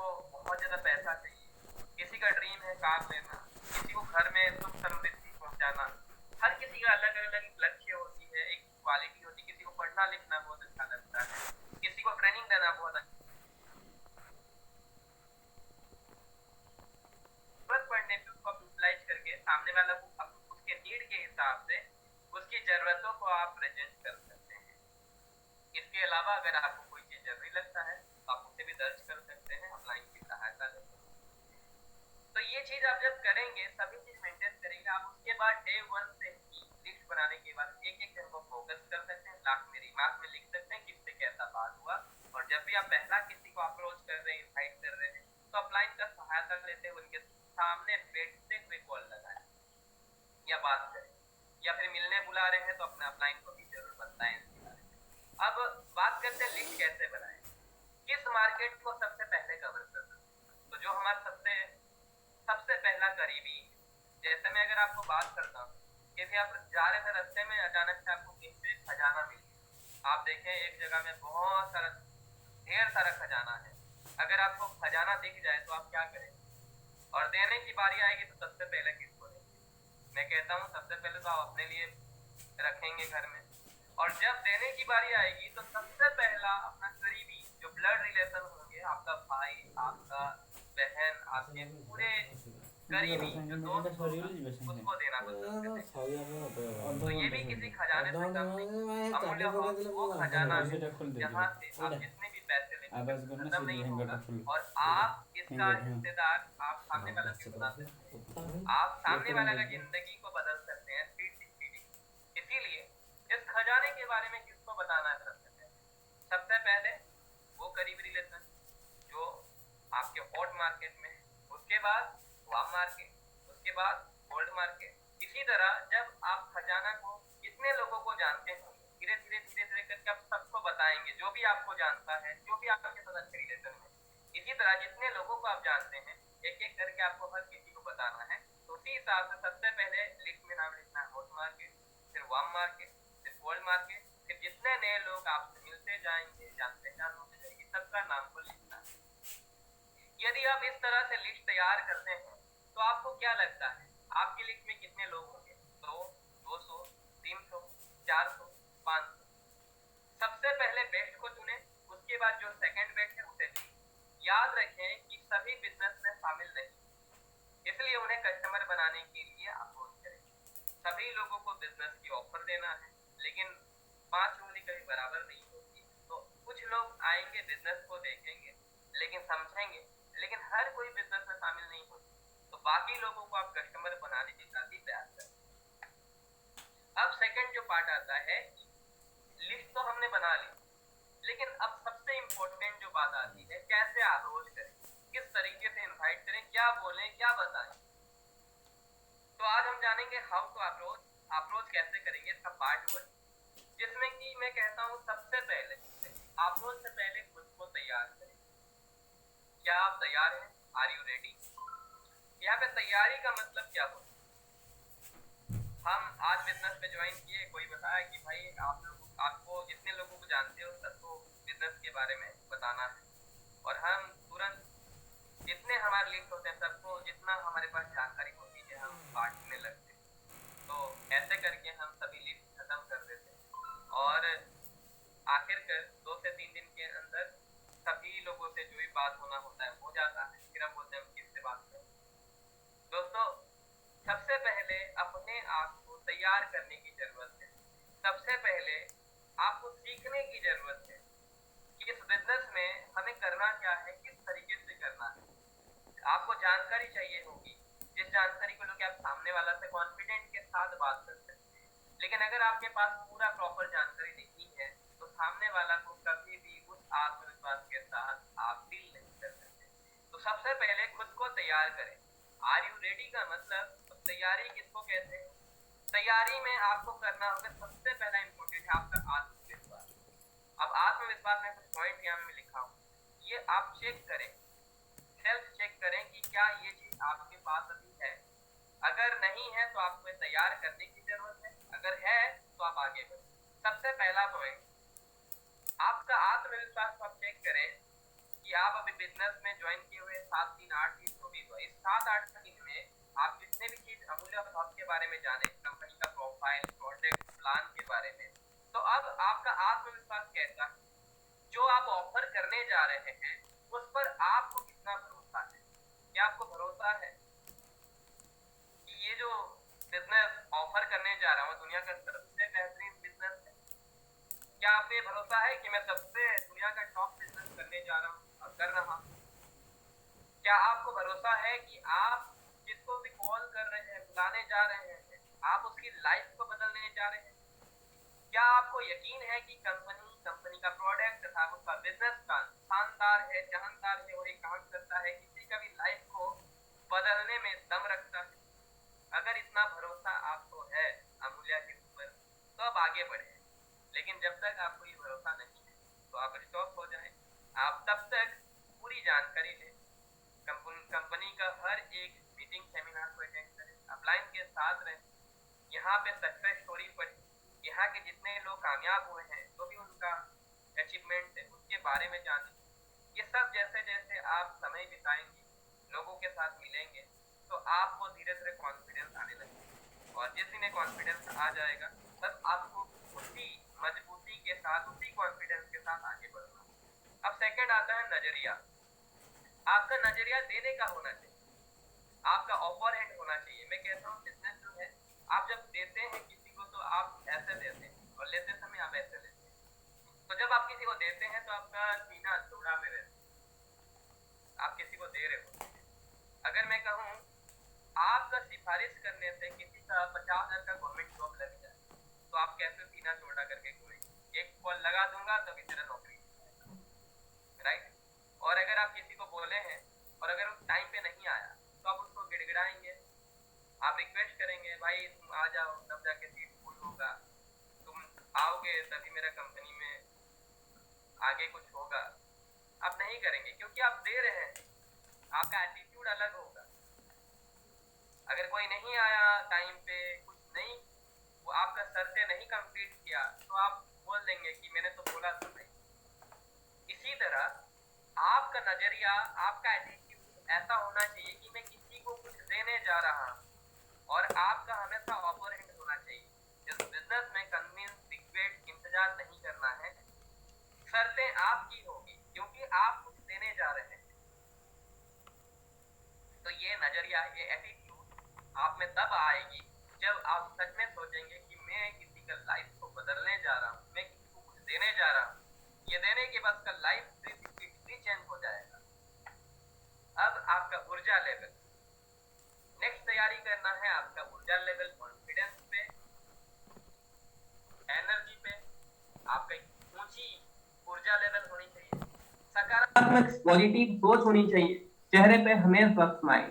को बहुत ज़्यादा पैसा चाहिए, किसी का ड्रीम है कार लेना, किसी को घर में सुख समृद्धि पहुँचाना। हर किसी का अलग-अलग लक्ष्य होती है, एक क्वालिटी होती है, किसी को पढ़ना लिखना बहुत अच्छा लगता है, किसी को ट्रेनिंग देना बहुत अच्छा। ज़रूरत पड़ने पे उसको आप यूटिलाइज़ करके सामने वाला को उसके नीड के हिसाब से उसकी ज़रूरतों को आप प्रेज़ेंट कर सकते हैं। इसके अलावा अगर आपको कोई चीज़ ज़रूरी लगता है, तो आप उसे भी दर्ज कर सकते हैं ऑनलाइन की सहायता लेकर। तो ये चीज़ आप जब करेंगे, सभी चीज़ मेंटेन करेंगे, आप उसके बाद डे 1 से ही लिस्ट बनाने के बाद एक-एक दिन को फोकस कर सकते हैं, लास्ट में रिमार्क में लिख सकते हैं किससे कैसा बात हुआ। और जब भी आप पहला किसी को अप्रोच कर रहे हैं, इनवाइट कर रहे हैं, तो अपलाइन का सहायता लेते हुए उनके सामने बैठते हुए कॉल लगाएँ या बात करें, या फिर मिलने बुला रहे हैं तो अपने अपलाइन को भी ज़रूर बताएँ इसके बारे में। अब बात करते हैं लिस्ट कैसे बनाएँ, किस मार्केट को सबसे पहले कवर करना है। तो जो हमारा सबसे पहला करीबी है, जैसे मैं अगर आपको बात करता हूँ कि भी आप जा रहे थे रास्ते में अचानक से आपको कहीं से खजाना मिल गया। आप देखें एक जगह में बहुत सारा ढेर सारा खजाना है, अगर आपको खजाना दिख जाए तो आप क्या करेंगे? और देने की बारी आएगी तो सबसे पहले किसको देंगे? मैं कहता हूँ सबसे पहले तो आप अपने लिए रखेंगे घर में, और जब देने की बारी आएगी तो सबसे पहला अपना करीबी जो ब्लड रिलेशन होंगे, आपका भाई, आपका बहन, आपके पूरे करीबी जो दोस्त होगा उसको देना पसंद करेंगे। तो ये भी किसी खजाने से कम नहीं, अमूल्य वो खजाना है जहाँ से आप जितने भी पैसे लेंगे खत्म नहीं होगा, और आप इसका हिस्सेदार आप सामने वाला भी बना सकते हैं, आप सामने वाला का जिंदगी को बदल सकते हैं स्पीड स्पीड। इसीलिए इस खजाने के बारे में किसको बताना है सबसे पहले वो करीबी रिलेशन जो आपके हॉट मार्केट में है, उसके बाद वाम मार्केट, उसके बाद कोल्ड मार्केट। इसी तरह जब आप खजाना को कितने लोगों को जानते हैं, धीरे धीरे धीरे धीरे करके आप सबको बताएंगे, जो भी आपको जानता है, जो भी आपके साथ अच्छे रिलेशन में। इसी तरह जितने लोगों को आप जानते हैं एक एक करके आपको हर किसी को बताना है। तो उसी हिसाब से सबसे पहले लिस्ट में नाम लिखना है हॉट मार्केट, फिर वाम मार्केट, फिर कोल्ड मार्केट, फिर जितने नए लोग आपसे मिलते जाएंगे, जान पहचान होते जाएगी, सबका नाम को लिखना है। यदि आप इस तरह से लिस्ट तैयार करते हैं तो आपको क्या लगता है आपकी लिस्ट में कितने लोग होंगे? 100, 200, 300, 400, 500? सबसे पहले बेस्ट को चुने, उसके बाद जो सेकंड बेस्ट है उसे चुने। याद रखें कि सभी बिजनेस में शामिल नहीं, इसलिए उन्हें कस्टमर बनाने के लिए अप्रोच करें। सभी लोगों को बिजनेस की ऑफर देना है, लेकिन 5 उंगली कभी बराबर नहीं होती। तो कुछ लोग आएंगे, बिजनेस को देखेंगे, लेकिन समझेंगे, लेकिन हर कोई बिजनेस में शामिल नहीं होती। तो बाकी लोगों को आप कस्टमर बनाने की काफी प्रयास करें। अब सेकंड जो पार्ट आता है, लिस्ट तो हमने बना ली, लेकिन अब सबसे इंपॉर्टेंट जो बात आती है, कैसे अप्रोच करें, किस तरीके से इनवाइट करें, क्या बोलें, क्या बताएं। तो आज हम जानेंगे हाउ टू अप्रोच कैसे करेंगे, इसका पार्ट 1, जिसमें कि मैं कहता हूँ सबसे पहले अप्रोच से पहले खुद को तैयार करें। क्या आप तैयार हैं? Are you ready? यहाँ पे तैयारी का मतलब क्या हो? हम आज बिजनेस में ज्वाइन किए, कोई बताया कि भाई आपको जितने लोगों को जानते हो सबको बिजनेस के बारे में बताना है, और हम तुरंत जितने हमारे लिंक होते हैं सबको, जितना हमारे पास जानकारी होती है हम बांटने लगते हैं। तो ऐसे करके हम सभी लिस्ट खत्म कर देते हैं, और आखिरकार 2 से 3 दिन के अंदर सभी लोगों से जो भी बात होना होता है हो जाता है। फिर हम बोलते हैं हम किससे बात करें। दोस्तों, सबसे पहले अपने आप को तैयार करने की जरूरत है। सबसे पहले आपको सीखने की जरूरत है कि इस बिजनेस में हमें करना क्या है, किस तरीके से करना है। आपको जानकारी चाहिए होगी, जिस जानकारी को लेकर आप सामने वाला से कॉन्फिडेंट के साथ बात कर सकते हैं। लेकिन अगर आपके पास पूरा प्रॉपर जानकारी नहीं है तो सामने वाला को कभी भी उस आत्मविश्वास के साथ आप डील नहीं कर सकते। तो सबसे पहले खुद को तैयार करें। आर यू रेडी का मतलब, तो तैयारी किसको कहते हैं? तैयारी में आपको करना होगा, सबसे पहला इंपॉर्टेंट है आपका आत्मविश्वास। अब आत्मविश्वास में कुछ पॉइंट यहाँ में लिखा हूँ, ये आप चेक करें, सेल्फ चेक करें कि क्या ये चीज आपके पास अभी है। अगर नहीं है तो आपको तैयार करने की जरूरत है, अगर है तो आप आगे बढ़ें। सबसे पहला पॉइंट, आपका आत्मविश्वास को आप चेक करें कि आप अभी बिजनेस में ज्वाइन किए हुए 7 3 8 दिन जो भी हुआ, इस 7 8 दिन में आप जितने भी चीज अमूल्य हब के बारे में जाने, कंपनी का प्रोफाइल, प्रोडक्ट, प्लान के बारे में, तो अब आपका आत्मविश्वास कैसा है? जो आप ऑफर करने जा रहे हैं उस पर आपको कितना भरोसा है? क्या आपको भरोसा है कि ये जो बिजनेस ऑफर करने जा रहा हूँ दुनिया का सबसे बेहतरीन बिजनेस है? क्या आपको ये भरोसा है कि मैं सबसे दुनिया का टॉप बिजनेस करने जा रहा हूँ और कर रहा हूँ? क्या आपको भरोसा है कि आप जिसको भी कॉल कर रहे हैं, बुलाने जा रहे हैं, आप उसकी लाइफ को बदलने जा रहे हैं? क्या आपको यकीन है कि कंपनी का प्रोडक्ट तथा उसका बिजनेस प्लान शानदार है, जानदार है और ये काम करता है, किसी का भी लाइफ को बदलने में दम रखता है? अगर इतना भरोसा आपको है अमूल्य के ऊपर तो अब आगे बढ़े, लेकिन जब तक आपको ये भरोसा नहीं है तो आप स्टॉप हो जाएं। आप तब तक पूरी जानकारी लें, कंपनी का हर एक मीटिंग सेमिनार को अटेंड करें, अपलाइन के साथ रहें, यहाँ पे सक्सेस स्टोरी पढ़ें, यहाँ के जितने लोग कामयाब हुए हैं, जो भी उनका अचीवमेंट है उसके बारे में जानें। ये सब जैसे जैसे आप समय बिताएंगे, लोगों के साथ मिलेंगे, तो आपको धीरे धीरे कॉन्फिडेंस आने लगेगा, और जिस दिन कॉन्फिडेंस आ जाएगा तब आपको उसी मजबूती के साथ, उसी कॉन्फिडेंस के साथ आगे बढ़ना। अब सेकंड आता है नजरिया। आपका नजरिया देने का होना चाहिए, आपका ऑफर हैंड होना चाहिए। मैं कहता हूँ बिजनेस जो है, आप जब देते हैं किसी को तो आप ऐसे देते हैं और लेते समय आप ऐसे लेते हैं। तो जब आप किसी को देते हैं तो आपका सीना चौड़ा में रहता है, आप किसी को दे रहे हो। अगर मैं कहूँ आपका सिफारिश करने से किसी का 50,000 का गवर्नमेंट जॉब लग जाए तो आप कैसे सीना चौड़ा करके घूमेंगे? एक कॉल लगा दूंगा तभी तेरा नौकरी, राइट? और अगर आप किसी को बोले हैं और अगर उस टाइम पे नहीं आया तो आप उसको गिड़गिड़ाएंगे, आप रिक्वेस्ट करेंगे, भाई तुम आ जाओ तब जाके सीट फुल होगा, तुम आओगे तभी मेरा कंपनी में आगे कुछ होगा। आप नहीं करेंगे क्योंकि आप दे रहे हैं, आपका एटीट्यूड अलग होगा। अगर कोई नहीं आया टाइम पे, कुछ नहीं, वो आपका सर से नहीं कंप्लीट किया तो आप बोल देंगे कि मैंने तो बोला था भाई। इसी तरह आपका नजरिया, आपका एटीट्यूड ऐसा होना चाहिए कि मैं किसी को कुछ देने जा रहा हूँ, और आपका हमेशा ऑफर हैंड होना चाहिए। इस बिजनेस में कन्विंस, रिक्वेस्ट, इंतजार नहीं करना है, शर्तें आपकी होगी क्योंकि आप कुछ देने जा रहे हैं। तो ये नजरिया, ये एटीट्यूड आप में तब आएगी जब आप सच में सोचेंगे कि मैं किसी का लाइफ को बदलने जा रहा हूँ, मैं किसी को कुछ देने जा रहा हूँ। ये देने के बाद का लाइफ 360 डिग्री चेंज हो जाएगा। अब आपका ऊर्जा लेवल, नेक्स्ट तैयारी करना है आपका ऊर्जा लेवल, कॉन्फिडेंस पे, एनर्जी पे। आपका ऊंची ऊर्जा लेवल होनी चाहिए, सकारात्मक पॉजिटिव सोच होनी चाहिए, चेहरे पे हमेशा स्माइल।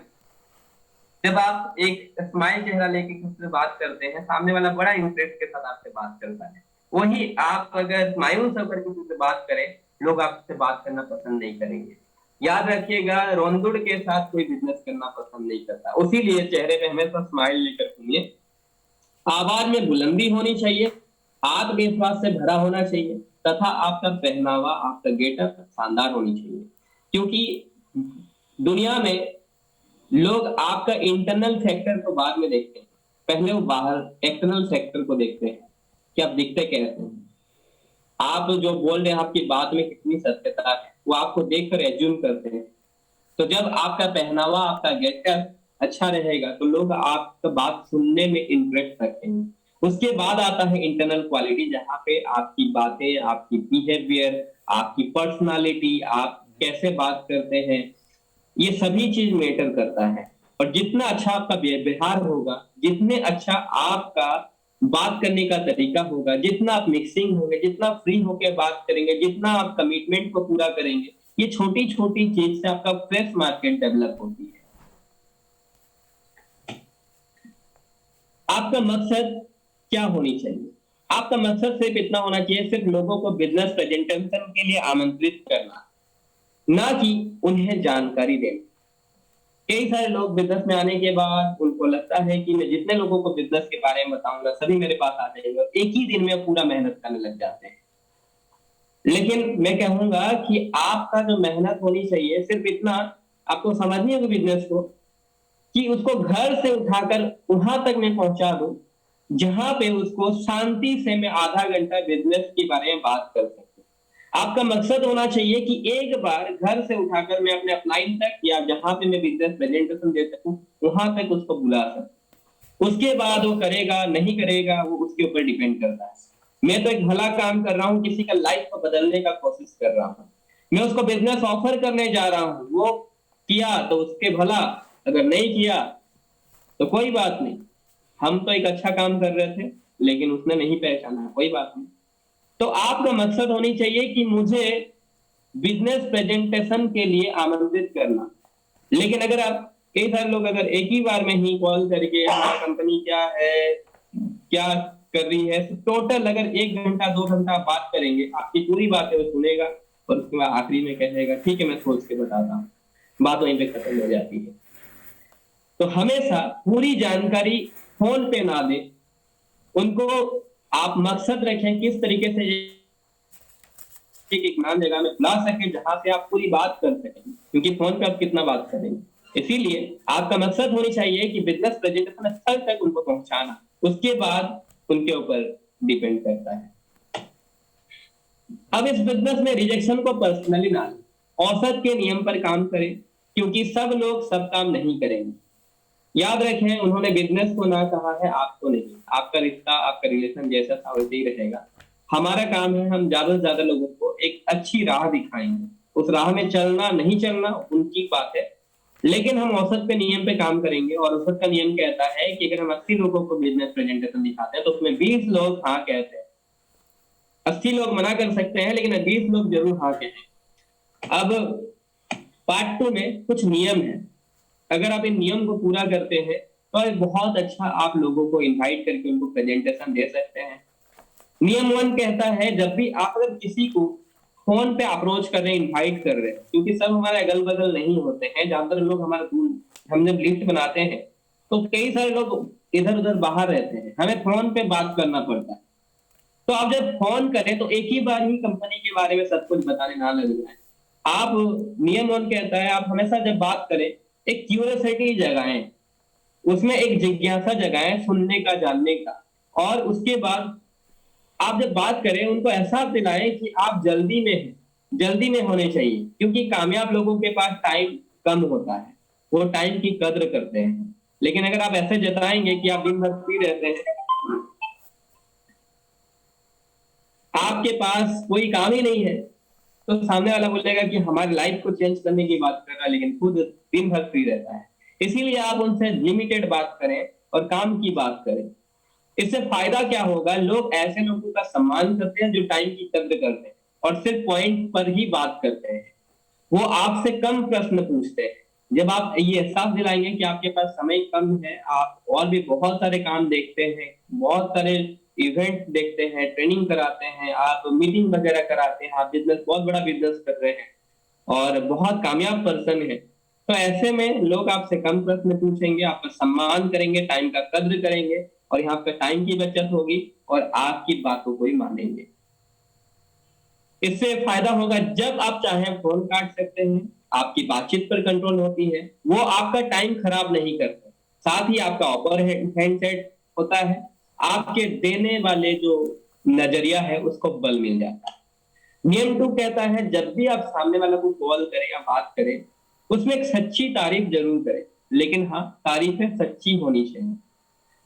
जब आप एक स्माइल चेहरा लेके किसी से बात करते हैं, सामने वाला बड़ा इंटरेस्ट के साथ आपसे बात करता है। वही आप अगर मायूस होकर किसी से बात करें, लोग आपसे बात करना पसंद नहीं करेंगे। याद रखिएगा, रोंदुड़ के साथ कोई बिजनेस करना पसंद नहीं करता। उसीलिए चेहरे पे हमेशा स्माइल लेकर सुनिए। आवाज में बुलंदी होनी चाहिए, आत्मविश्वास से भरा होना चाहिए, तथा आपका पहनावा, आपका गेटअप शानदार होनी चाहिए। क्योंकि दुनिया में लोग आपका इंटरनल फैक्टर को बाद में देखते हैं, पहले वो बाहर एक्सटर्नल फैक्टर को देखते हैं कि आप दिखते कैसे हैं, आप जो बोल रहे हैं आपकी बात में कितनी सत्यता है, वो आपको देखकर एज्यूम करते हैं। तो जब आपका पहनावा, आपका गेटअप अच्छा रहेगा तो लोग आपका बात सुनने में इंटरेस्ट रखेंगे। उसके बाद आता है इंटरनल क्वालिटी, जहाँ पे आपकी बातें, आपकी बिहेवियर, आपकी पर्सनालिटी, आप कैसे बात करते हैं, ये सभी चीज मैटर करता है। और जितना अच्छा आपका व्यवहार होगा, जितने अच्छा आपका बात करने का तरीका होगा, जितना आप मिक्सिंग होंगे, जितना फ्री होकर बात करेंगे, जितना आप कमिटमेंट को पूरा करेंगे, ये छोटी छोटी चीज से आपका फ्रेश मार्केट डेवलप होती है। आपका मकसद क्या होनी चाहिए? आपका मकसद सिर्फ इतना होना चाहिए, सिर्फ लोगों को बिजनेस प्रेजेंटेशन के लिए आमंत्रित करना, ना कि उन्हें जानकारी देना। कई सारे लोग बिजनेस में आने के बाद उनको लगता है कि मैं जितने लोगों को बिजनेस के बारे में बताऊंगा सभी मेरे पास आ जाएंगे, और एक ही दिन में पूरा मेहनत करने लग जाते हैं। लेकिन मैं कहूंगा कि आपका जो मेहनत होनी चाहिए सिर्फ इतना, आपको समझनी होगी बिजनेस को, कि उसको घर से उठाकर वहां तक मैं पहुंचा दूं जहां पे उसको शांति से मैं आधा घंटा बिजनेस के बारे में बात कर सकूं। आपका मकसद होना चाहिए कि एक बार घर से उठाकर मैं अपने अपलाइन तक या जहां पे मैं बिजनेस प्रेजेंटेशन दे सकूं वहां तक उसको बुला सकूं। उसके बाद वो करेगा नहीं करेगा वो उसके ऊपर डिपेंड करता है। मैं तो एक भला काम कर रहा हूँ, किसी का लाइफ को बदलने का कोशिश कर रहा हूँ। मैं उसको बिजनेस ऑफर करने जा रहा हूँ, वो किया तो उसके भला, अगर नहीं किया तो कोई बात नहीं। हम तो एक अच्छा काम कर रहे थे लेकिन उसने नहीं पहचाना, कोई बात नहीं। तो आपका मकसद होनी चाहिए कि मुझे बिजनेस प्रेजेंटेशन के लिए आमंत्रित करना। लेकिन अगर आप, कई सारे लोग अगर एक ही बार में ही कॉल करके हमारी कंपनी क्या है, क्या कर रही है, टोटल अगर 1 घंटा 2 घंटा बात करेंगे, आपकी पूरी बातें वो सुनेगा और उसके बाद आखिरी में कहेगा ठीक है मैं सोच के बताता हूँ, बात वहीं पे खत्म हो जाती है। तो हमेशा पूरी जानकारी फोन पे ना दें उनको। आप मकसद रखें किस तरीके से एक इत्मीनान जगह में बुला सके जहां से आप पूरी बात कर सकें, क्योंकि फोन पे आप कितना बात करेंगे। इसीलिए आपका मकसद होनी चाहिए कि बिजनेस प्रेजेंटेशन स्थल तक उनको पहुंचाना, उसके बाद उनके ऊपर डिपेंड करता है। अब इस बिजनेस में रिजेक्शन को पर्सनली ना लें, औसत के नियम पर काम करें, क्योंकि सब लोग सब काम नहीं करेंगे। याद रखें उन्होंने बिजनेस को ना कहा है, आपको नहीं। आपका रिश्ता आपका रिलेशन जैसा था वैसे ही रहेगा। हमारा काम है हम ज्यादा से ज्यादा लोगों को एक अच्छी राह दिखाएंगे। उस राह में चलना नहीं चलना उनकी बात है, लेकिन हम औसत के नियम पे काम करेंगे। और औसत का नियम कहता है कि अगर हम 80 लोगों को बिजनेस प्रेजेंटेशन दिखाते हैं तो उसमें 20 लोग हाँ कहते हैं। 80 लोग मना कर सकते हैं लेकिन 20 लोग जरूर हाँ कहते हैं। अब पार्ट 2 में कुछ नियम है। अगर आप इन नियम को पूरा करते हैं तो एक बहुत अच्छा आप लोगों को इनवाइट करके उनको प्रेजेंटेशन दे सकते हैं। नियम 1 कहता है जब भी आप अगर किसी को फोन पे अप्रोच कर रहे हैं, इनवाइट कर रहे हैं, क्योंकि सब हमारे अगल बगल नहीं होते हैं, ज्यादातर लोग हमारे दूर, हम जब लिस्ट बनाते हैं तो कई सारे लोग इधर उधर बाहर रहते हैं, हमें फोन पे बात करना पड़ता है। तो आप जब फोन करें तो एक ही बार ही कंपनी के बारे में सब कुछ बताने ना लग जाए। आप, नियम 1 कहता है आप हमेशा जब बात करें एक क्यूरियोसिटी जगाएं, उसमें एक जिज्ञासा जगाएं सुनने का, जानने का। और उसके बाद आप जब बात करें उनको एहसास दिलाएं कि आप जल्दी में हैं, जल्दी में होने चाहिए, क्योंकि कामयाब लोगों के पास टाइम कम होता है, वो टाइम की कद्र करते हैं। लेकिन अगर आप ऐसे जताएंगे कि आप दिन भर फ्री रहते हैं, आपके पास कोई काम ही नहीं है, तो सामने वाला बोलेगा कि हमारी लाइफ को चेंज करने की बात कर रहा है लेकिन खुद दिन भर फ्री रहता है। इसीलिए आप उनसे लिमिटेड बात करें और काम की बात करें। इससे फायदा क्या होगा, लोग ऐसे लोगों का सम्मान करते हैं जो टाइम की कद्र करते हैं और सिर्फ पॉइंट पर ही बात करते हैं। वो आपसे कम प्रश्न पूछते हैं। जब आप ये एहसास दिलाएंगे कि आपके पास समय कम है, आप और भी बहुत सारे काम देखते हैं, बहुत सारे इवेंट देखते हैं, ट्रेनिंग कराते हैं, आप मीटिंग वगैरह कराते हैं, आप बिजनेस, बहुत बड़ा बिजनेस कर रहे हैं और बहुत कामयाब पर्सन है, तो ऐसे में लोग आपसे कम प्रश्न पूछेंगे, आपका सम्मान करेंगे, टाइम का कद्र करेंगे और यहाँ पे टाइम की बचत होगी और आपकी बातों को ही मानेंगे। इससे फायदा होगा जब आप चाहें फोन काट सकते हैं, आपकी बातचीत पर कंट्रोल होती है, वो आपका टाइम खराब नहीं करते। साथ ही आपका अपर हैंड सेट होता है, आपके देने वाले जो नजरिया है उसको बल मिल जाता है। नियम 2 कहता है जब भी आप सामने वाला को कॉल करें या बात करें उसमें एक सच्ची तारीफ जरूर करें, लेकिन हाँ तारीफें सच्ची होनी चाहिए।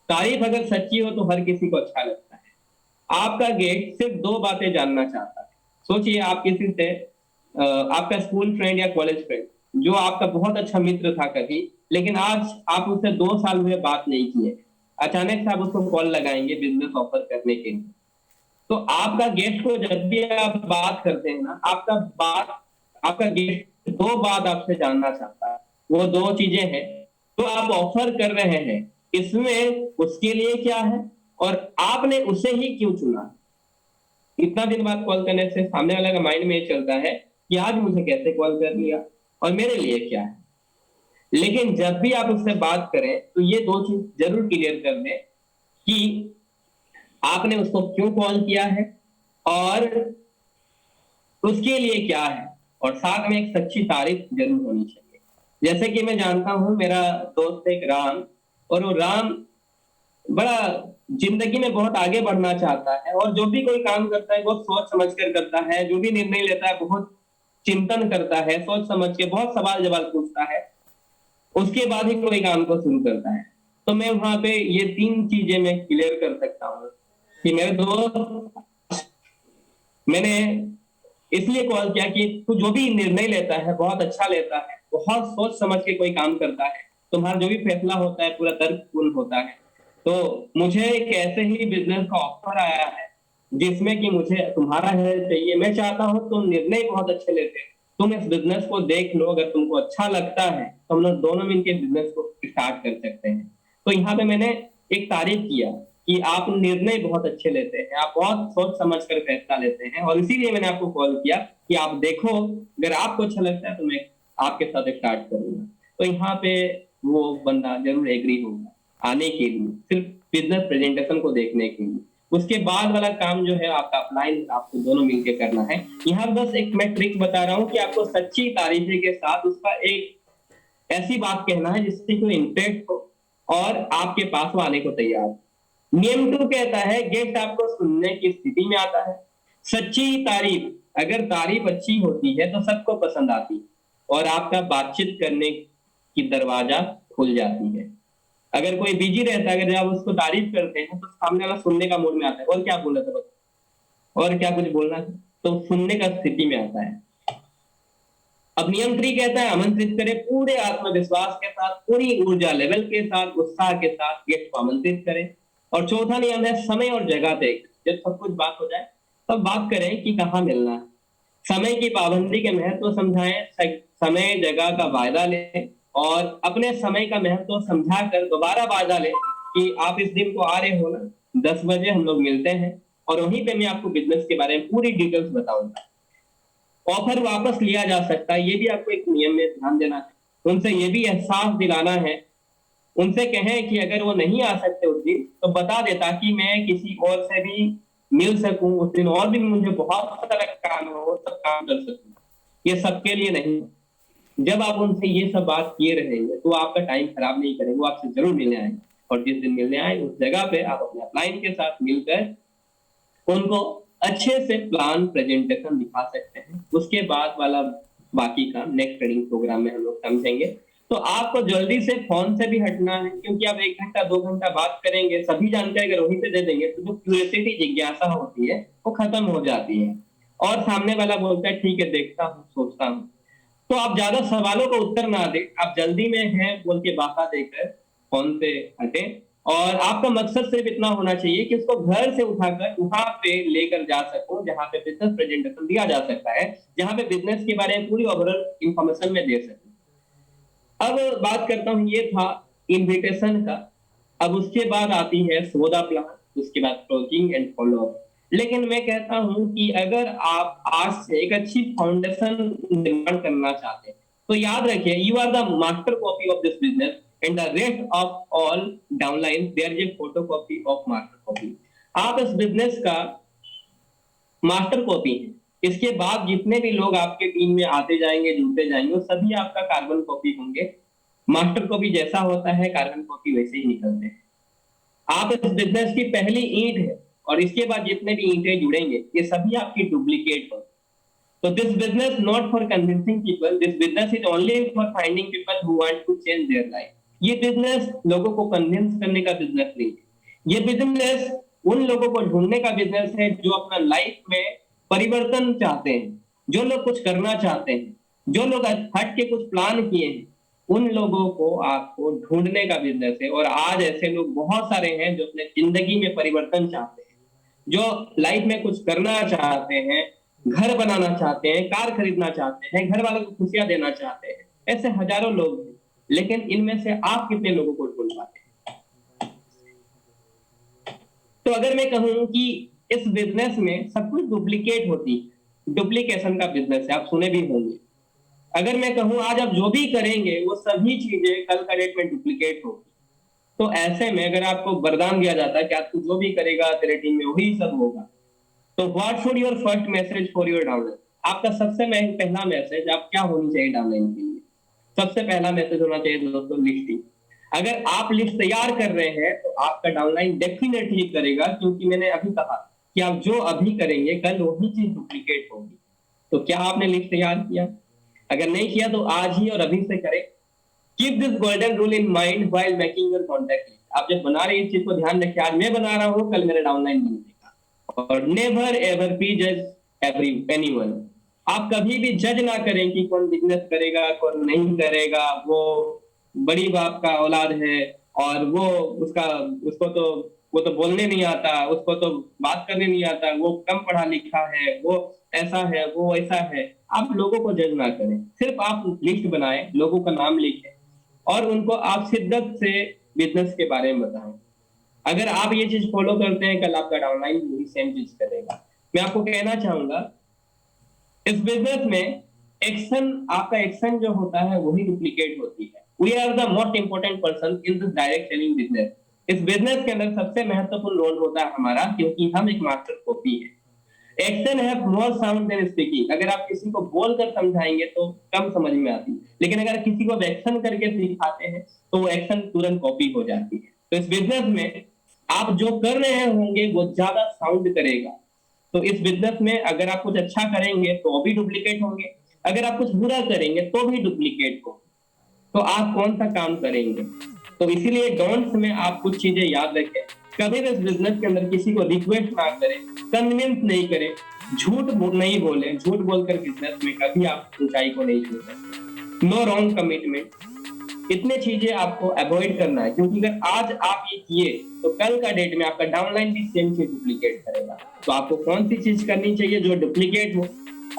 तारीफ अगर सच्ची हो तो हर किसी को अच्छा लगता है। आपका गेट सिर्फ 2 बातें जानना चाहता है। सोचिए आप किसी से आपका स्कूल फ्रेंड या कॉलेज फ्रेंड जो आपका बहुत अच्छा मित्र था कभी, लेकिन आज आप उससे 2 साल हुए बात नहीं किए, अचानक से आप उसको कॉल लगाएंगे बिजनेस ऑफर करने के लिए। तो आपका गेस्ट को जब भी आप बात करते हैं ना, आपका गेस्ट 2 बात आपसे जानना चाहता है। वो 2 चीजें हैं जो आप ऑफर कर रहे हैं, इसमें उसके लिए क्या है और आपने उसे ही क्यों चुना। इतना दिन बाद कॉल करने से सामने वाले का माइंड में ये चलता है कि आज मुझे कैसे कॉल कर लिया और मेरे लिए क्या है। लेकिन जब भी आप उससे बात करें तो ये 2 चीज जरूर क्लियर कर दें कि आपने उसको क्यों कॉल किया है और उसके लिए क्या है, और साथ में एक सच्ची तारीफ जरूर होनी चाहिए। जैसे कि मैं जानता हूँ, मेरा दोस्त एक राम, और वो राम बड़ा जिंदगी में बहुत आगे बढ़ना चाहता है, और जो भी कोई काम करता है बहुत सोच समझ कर करता है, जो भी निर्णय लेता है बहुत चिंतन करता है, सोच समझ के बहुत सवाल जवाब पूछता है, उसके बाद ही कोई काम को शुरू करता है। तो मैं वहां पे ये 3 चीजें मैं क्लियर कर सकता हूँ कि मेरे दोस्त, मैंने इसलिए कॉल किया कि तू जो भी निर्णय लेता है बहुत अच्छा लेता है, बहुत सोच समझ के कोई काम करता है, तुम्हारा जो भी फैसला होता है पूरा तर्कपूर्ण होता है। तो मुझे एक ऐसे ही बिजनेस का ऑफर आया है जिसमें कि मुझे तुम्हारा हेल्प चाहिए। मैं चाहता हूँ तुम निर्णय बहुत अच्छे लेते हो, तुम इस बिजनेस को देख लो, अगर तुमको अच्छा लगता है तो हम लोग दोनों मिलकर बिजनेस को स्टार्ट कर सकते हैं। तो यहाँ पे मैंने एक तारीफ किया कि आप निर्णय बहुत अच्छे लेते हैं, आप बहुत सोच समझ कर फैसला लेते हैं, और इसीलिए मैंने आपको कॉल किया कि आप देखो, अगर आपको अच्छा लगता है तो मैं आपके साथ स्टार्ट करूंगा। तो यहाँ पे वो बंदा जरूर एग्री होगा आने के लिए, सिर्फ बिजनेस प्रेजेंटेशन को देखने के लिए। उसके बाद वाला काम जो है आपका अपलाइन आपको दोनों मिलकर करना है। यहाँ बस एक मैं ट्रिक बता रहा हूँ कि आपको सच्ची तारीफे के साथ उसका एक ऐसी बात कहना है जिससे कोई इंटरेस्ट हो और आपके पास वो आने को तैयार हो। नियम 2 कहता है गेस्ट आपको सुनने की स्थिति में आता है। सच्ची तारीफ, अगर तारीफ अच्छी होती है तो सबको पसंद आती है और आपका बातचीत करने की दरवाजा खुल जाती है। अगर कोई बिजी रहता है, अगर आप उसको तारीफ करते हैं तो सामने वाला सुनने का मूड में आता है, और क्या बोला था बस, और क्या कुछ बोलना है, तो सुनने का स्थिति में आता है। अब नियम 3 कहता है आमंत्रित करें पूरे आत्मविश्वास के साथ, पूरी ऊर्जा लेवल के साथ, उत्साह के साथ गेस्ट को आमंत्रित करें। और चौथा नियम है समय और जगह तय। जब सब कुछ बात हो जाए तब बात करें कि कहाँ मिलना है। समय की पाबंदी के महत्व समझाएं, समय जगह का वायदा लें, और अपने समय का महत्व समझा कर दोबारा वायदा लें कि आप इस दिन को आ रहे हो ना, 10 बजे हम लोग मिलते हैं, और वहीं पे मैं आपको बिजनेस के बारे में पूरी डिटेल्स बताऊंगा। ऑफर वापस लिया जा सकता है, ये भी आपको एक नियम में ध्यान देना है। उनसे ये भी एहसास दिलाना है, उनसे कहें कि अगर वो नहीं आ सकते उस दिन तो बता दे, ताकि मैं किसी और से भी मिल सकूं उस दिन, और भी मुझे बहुत सारा काम है वो सब काम कर सकूं। ये सबके लिए नहीं। जब आप उनसे ये सब बात किए रहेंगे तो वो आपका टाइम खराब नहीं करेंगे, वो आपसे जरूर मिलने आएंगे, और जिस दिन मिलने आए उस जगह पे आप अपने अपलाइन के साथ मिलकर उनको अच्छे से प्लान प्रेजेंटेशन दिखा सकते हैं। उसके बाद वाला बाकी काम नेक्स्ट ट्रेनिंग प्रोग्राम में हम लोग समझेंगे। तो आपको जल्दी से फोन से भी हटना है, क्योंकि आप 1 घंटा 2 घंटा बात करेंगे, सभी जानकारी अगर वहीं पे दे देंगे तो जो क्यूरियोसिटी जिज्ञासा होती है वो खत्म हो जाती है, और सामने वाला बोलता है ठीक है देखता हूँ सोचता हूँ। तो आप ज्यादा सवालों का उत्तर ना दें, आप जल्दी में हैं बोल के बाधा देकर फोन से हटे। और आपका मकसद सिर्फ इतना होना चाहिए कि उसको घर से उठाकर वहां पे लेकर जा सकूं जहां पे बिजनेस प्रेजेंटेशन दिया जा सकता है, जहां पे बिजनेस के बारे में पूरी ओवरऑल इंफॉर्मेशन में दे सकूं। अब बात करता हूं, ये था इनविटेशन का। अब उसके बाद आती है सौदा प्लान, उसके बाद क्लोजिंग एंड फॉलो अप। लेकिन मैं कहता हूं कि अगर आप आज से एक अच्छी फाउंडेशन निर्माण करना चाहते हैं तो याद रखिए, you are the master copy of this business and the rest of all downline there is a photo copy of master copy. आप इस बिजनेस का मास्टर कॉपी है। इसके बाद जितने भी लोग आपके टीम में आते जाएंगे जुड़ते जाएंगे वो सभी आपका कार्बन कॉपी होंगे। मास्टर कॉपी जैसा होता है कार्बन कॉपी वैसे ही निकलते हैं। आप इस बिजनेस की पहली ईंट है, और इसके बाद जितने भी ईंटें जुड़ेंगे ये सभी आपकी डुप्लीकेट होंगे। तो this business not for convincing people, this business is only for finding people who want to change their life. ये बिजनेस लोगों को कन्विंस करने का बिजनेस नहीं है, ये बिजनेस उन लोगों को ढूंढने का बिजनेस है जो अपना लाइफ में परिवर्तन चाहते हैं, जो लोग कुछ करना चाहते हैं, जो लोग हट के कुछ प्लान किए हैं, उन लोगों को आपको ढूंढने का बिजनेस है। और आज ऐसे लोग बहुत सारे हैं जो अपने जिंदगी में परिवर्तन चाहते हैं, जो लाइफ में कुछ करना चाहते हैं, घर बनाना चाहते हैं, कार खरीदना चाहते हैं, घर वालों को खुशियां देना चाहते हैं। ऐसे हजारों लोग हैं, लेकिन इनमें से आप कितने लोगों को ढूंढ पाते हैं? तो अगर मैं कहूं कि इस बिजनेस में सब कुछ डुप्लीकेट होती है, डुप्लीकेशन का बिजनेस है, आप सुने भी होंगे। अगर मैं कहूं आज आप जो भी करेंगे वो सभी चीजें कल का डेट में डुप्लीकेट होगी। तो ऐसे में अगर आपको वरदान दिया जाता है कि आप जो भी करेगा तेरे टीम में वही सब होगा, तो what should your first message for your downline? आपका सबसे पहला मैसेज आप क्या होनी चाहिए डाउनलाइन के लिए? सबसे पहला मैसेज होना चाहिए दोस्तों लिस्टिंग। अगर आप लिस्ट तैयार कर रहे हैं तो आपका डाउनलाइन डेफिनेटली करेगा, क्योंकि मैंने अभी कहा कि आप जो अभी करेंगे कल वही चीज डुप्लीकेट होगी। तो क्या आपने लिस्ट तैयार किया? अगर नहीं किया तो आज ही और अभी से करें। Keep this golden rule in mind while making your contact list. आप जब बना रहे हैं इस चीज को ध्यान रखिए, आज मैं बना रहा हूँ, कल मेरा डाउनलाइन बनेगा। और नेवर एवर बी जज एनीवन। आप कभी भी जज ना करें कि कौन बिजनेस करेगा कौन नहीं करेगा। वो बड़ी बाप का औलाद है और वो उसका उसको तो वो तो बोलने नहीं आता, उसको तो बात करने नहीं आता, वो कम पढ़ा लिखा है, वो ऐसा है वो ऐसा है। आप लोगों को जज ना करें, सिर्फ आप लिस्ट बनाएं, लोगों का नाम लिखें और उनको आप शिद्दत से बिजनेस के बारे में बताएं। अगर आप ये चीज फॉलो करते हैं, कल आपका डाउनलाइन भी सेम चीज करेगा। मैं आपको कहना चाहूंगा इस बिजनेस में एक्शन, आपका एक्शन जो होता है वही डुप्लीकेट होती है। We are the most important person in this direct selling business. इस बिजनेस के अंदर सबसे महत्वपूर्ण रोल होता है हमारा, क्योंकि हम एक मास्टर कॉपी है। एक्शन है मोर साउंड देन स्पीकिंग। अगर आप किसी को बोलकर समझाएंगे तो कम समझ में आती है, लेकिन अगर किसी को एक्शन करके सिखाते हैं तो वो एक्शन तुरंत कॉपी हो जाती है। तो इस बिजनेस में आप जो कर रहे होंगे वो ज्यादा साउंड करेगा। तो इस बिजनेस में अगर आप कुछ अच्छा करेंगे तो भी डुप्लीकेट होंगे, अगर आप कुछ बुरा करेंगे तो भी डुप्लीकेट हो। तो आप कौन सा काम करेंगे? तो इसीलिए डोंट्स में आप कुछ चीजें याद रखें। कभी भी इस बिजनेस के अंदर किसी को रिक्वेस्ट ना करें, कन्विंस नहीं करें, झूठ नहीं बोले। झूठ बोलकर बिजनेस में कभी आप ऊंचाई को नहीं छू सकते। No wrong commitment. इतने चीजें आपको अवॉइड करना है, क्योंकि अगर आज आप ये किए तो कल का डेट में आपका डाउनलाइन भी सेम चीज डुप्लीकेट करेगा। तो आपको कौन सी चीज करनी चाहिए जो डुप्लीकेट हो?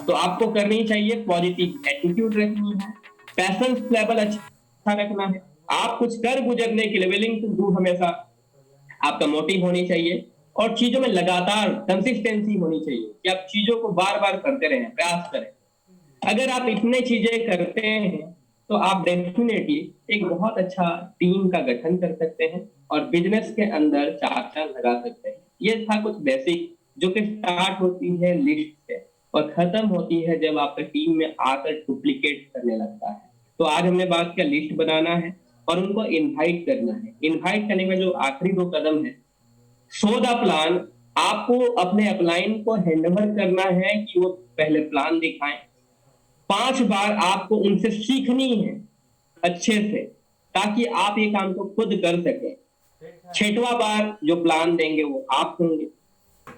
तो आपको करनी चाहिए पॉजिटिव एटीट्यूड रखनी है, पैशंस लेवल अच्छा रखना है, आप कुछ कर गुजरने के लिए विलिंग टू डू हमेशा आपका मोटिव होनी चाहिए, और चीजों में लगातार कंसिस्टेंसी होनी चाहिए कि आप चीजों को बार बार करते रहें, प्रयास करें। अगर आप इतने चीजें करते हैं तो आप डेफिनेटली एक बहुत अच्छा टीम का गठन कर सकते हैं और बिजनेस के अंदर चार्टर लगा सकते हैं। ये था कुछ बेसिक, जो कि स्टार्ट होती है लिस्ट से और खत्म होती है जब आपका टीम में आकर डुप्लीकेट करने लगता है। तो आज हमने बात किया लिस्ट बनाना है और उनको इनवाइट करना है। इनवाइट करने में जो आखिरी 2 कदम है, शो द प्लान। आपको अपने अपलाइन को हैंडओवर करना है कि वो पहले प्लान दिखाएं। 5 बार आपको उनसे सीखनी है अच्छे से, ताकि आप ये काम को खुद कर सकें। 6वां बार जो प्लान देंगे वो आप होंगे,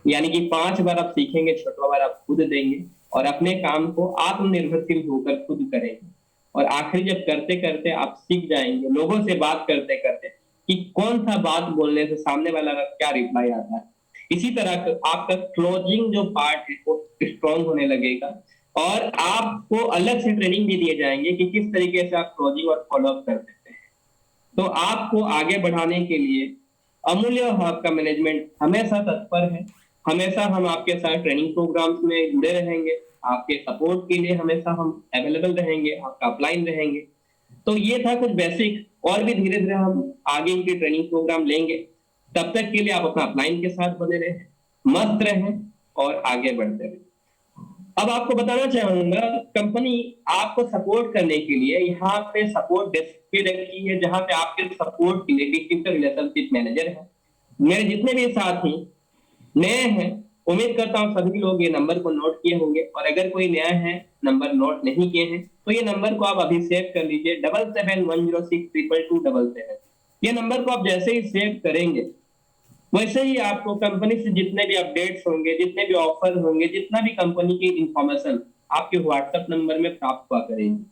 यानी कि 5 बार आप सीखेंगे, 6वां बार आप खुद देंगे और अपने काम को आत्मनिर्भरशील होकर खुद करेंगे। और आखिर जब करते करते आप सीख जाएंगे, लोगों से बात करते करते, कि कौन सा बात बोलने से सामने वाला का क्या रिप्लाई आता है। इसी तरह आपका क्लोजिंग जो पार्ट है वो स्ट्रॉन्ग होने लगेगा और आपको अलग से ट्रेनिंग भी दिए जाएंगे कि किस तरीके से आप क्लोजिंग और फॉलोअप कर सकते हैं। तो आपको आगे बढ़ाने के लिए अमूल्य हब का मैनेजमेंट हमेशा तत्पर है। हमेशा हम आपके साथ ट्रेनिंग प्रोग्राम्स में जुड़े रहेंगे, आपके सपोर्ट के लिए हमेशा हम अवेलेबल रहेंगे, आपका अपलाइन रहेंगे। तो ये था कुछ बेसिक, और भी धीरे धीरे हम आगे इनके ट्रेनिंग प्रोग्राम लेंगे। तब तक के लिए आप अपना अपलाइन के साथ बने रहें, मस्त रहें और आगे बढ़ते रहें। अब आपको बताना चाहूंगा, कंपनी आपको सपोर्ट करने के लिए यहाँ पे सपोर्ट डेस्क भी रखी है, जहां पे आपके सपोर्ट के लिए डिजिटल रिलेशनशिप मैनेजर है। मेरे जितने भी साथी नए हैं, उम्मीद करता हूँ सभी लोग ये नंबर को नोट किए होंगे, और अगर कोई नया है नंबर नोट नहीं किए हैं तो ये नंबर को आप अभी सेव कर लीजिए, 7710622277। ये नंबर को आप जैसे ही सेव करेंगे वैसे ही आपको कंपनी से जितने भी अपडेट्स होंगे, जितने भी ऑफर होंगे, जितना भी कंपनी की इंफॉर्मेशन आपके व्हाट्सएप नंबर में प्राप्त हुआ करेंगे।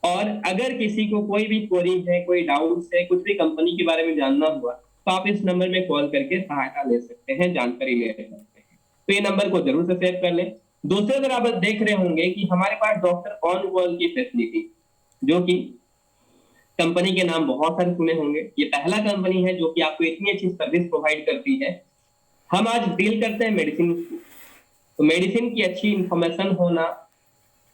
और अगर किसी को कोई भी क्वेरी है, कोई डाउट्स है, कुछ भी कंपनी के बारे में जानना हुआ, तो आप इस नंबर में कॉल करके सहायता ले सकते हैं, जानकारी ले सकते हैं। तो ये नंबर को जरूर से सेव कर लें। दूसरे, अगर आप देख रहे होंगे कि हमारे पास डॉक्टर ऑन कॉल की फैसिलिटी, जो कि कंपनी के नाम बहुत सारे सुने होंगे, ये पहला कंपनी है जो कि आपको इतनी अच्छी सर्विस प्रोवाइड करती है। हम आज डील करते हैं मेडिसिन, तो मेडिसिन की अच्छी इंफॉर्मेशन होना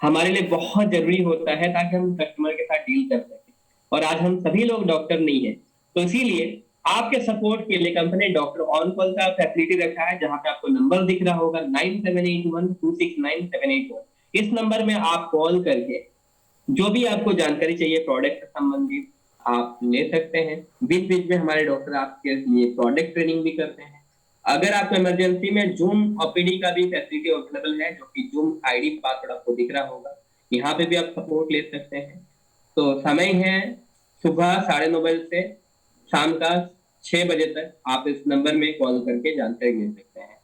हमारे लिए बहुत जरूरी होता है, ताकि हम कस्टमर के साथ डील कर सकें। और आज हम सभी लोग डॉक्टर नहीं है, तो इसीलिए आपके सपोर्ट के लिए कंपनी डॉक्टर ऑन कॉल का फैसिलिटी रखा है, जहां पे आपको नंबर दिख रहा होगा 9781269781। इस नंबर में आप कॉल करके जो भी आपको जानकारी चाहिए प्रोडक्ट से संबंधित आप ले सकते हैं। बीच बीच में हमारे डॉक्टर आपके लिए प्रोडक्ट ट्रेनिंग भी करते हैं। अगर आपको इमरजेंसी में जूम ओपीडी का भी फैसिलिटी अवेलेबल है, जो कि जूम आईडी पासवर्ड आपको दिख रहा होगा, यहाँ पे भी आप सपोर्ट ले सकते हैं। तो समय है सुबह 9:30 बजे से शाम का 6 बजे तक। आप इस नंबर में कॉल करके जानकारी ले सकते हैं।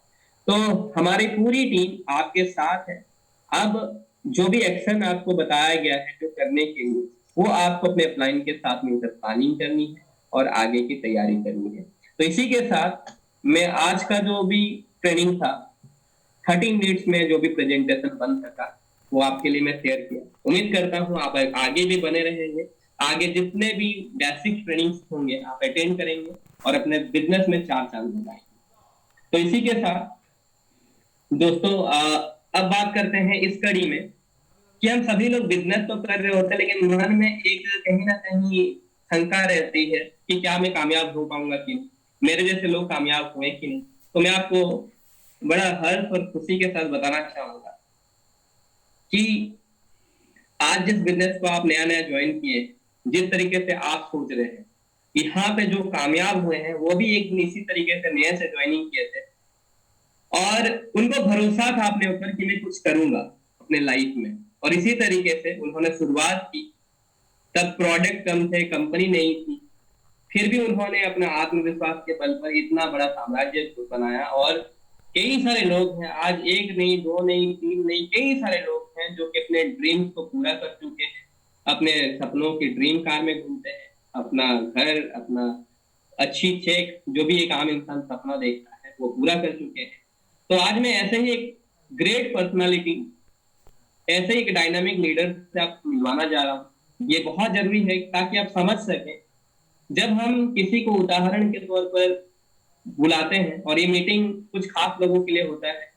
तो हमारी पूरी टीम आपके साथ है। अब जो भी एक्शन आपको बताया गया है जो करने के लिए, वो आपको अपने अपलाइन के साथ मिलकर प्लानिंग करनी है और आगे की तैयारी करनी है। तो इसी के साथ मैं आज का जो भी ट्रेनिंग था 30 मिनट्स में जो भी प्रेजेंटेशन बन सका वो आपके लिए मैं शेयर किया। उम्मीद करता हूँ आप आगे भी बने रहेंगे। आगे जितने भी बेसिक ट्रेनिंग्स होंगे आप अटेंड करेंगे और अपने बिजनेस में 4 चांद लगाएंगे। तो इसी के साथ दोस्तों अब बात करते हैं इस कड़ी में कि हम सभी लोग बिजनेस तो कर रहे होते हैं, लेकिन मन में एक कहीं ना कहीं शंका रहती है कि क्या मैं कामयाब हो पाऊंगा कि नहीं, मेरे जैसे लोग कामयाब हुए कि नहीं। तो मैं आपको बड़ा हर्ष और खुशी के साथ बताना चाहूंगा कि आज जिस बिजनेस को आप नया नया ज्वाइन किए, जिस तरीके से आप सोच रहे हैं, यहाँ पे जो कामयाब हुए हैं वो भी एक इसी तरीके से नए से ज्वाइनिंग किए थे और उनको भरोसा था अपने ऊपर कि मैं कुछ करूंगा अपने लाइफ में, और इसी तरीके से उन्होंने शुरुआत की। तब प्रोडक्ट कम थे, कंपनी नहीं थी, फिर भी उन्होंने अपना आत्मविश्वास के बल पर इतना बड़ा साम्राज्य बनाया। और कई सारे लोग हैं आज, एक नहीं, दो नहीं, तीन नहीं, कई सारे लोग हैं जो कि अपने ड्रीम्स को पूरा कर चुके हैं, अपने सपनों की ड्रीम कार में घूमते हैं, अपना घर, अपना अच्छी चेक, जो भी एक आम इंसान सपना देखता है वो पूरा कर चुके हैं। तो आज मैं ऐसे ही एक ग्रेट पर्सनालिटी, ऐसे ही एक डायनामिक लीडर से आप मिलवाना जा रहा हूँ। ये बहुत जरूरी है ताकि आप समझ सकें, जब हम किसी को उदाहरण के तौर पर बुलाते हैं, और ये मीटिंग कुछ खास लोगों के लिए होता है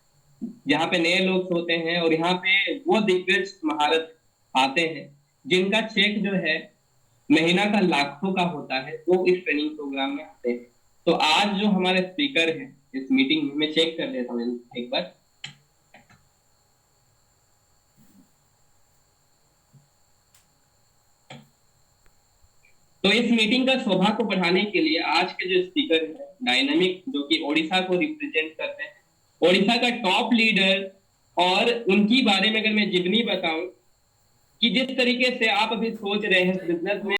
जहाँ पे नए लोग होते हैं और यहाँ पे वो दिग्गज महारत आते हैं जिनका चेक जो है महीना का लाखों का होता है, वो इस ट्रेनिंग प्रोग्राम में आते हैं। तो आज जो हमारे स्पीकर हैं इस मीटिंग में, मैं चेक कर लेता हूँ एक बार। तो इस मीटिंग का शोभा को बढ़ाने के लिए आज के जो स्पीकर हैं डायनामिक, जो कि ओडिशा को रिप्रेजेंट करते हैं, ओडिशा का टॉप लीडर, और उनकी बारे में अगर मैं जितनी बताऊं कि जिस तरीके से आप अभी सोच रहे हैं बिजनेस में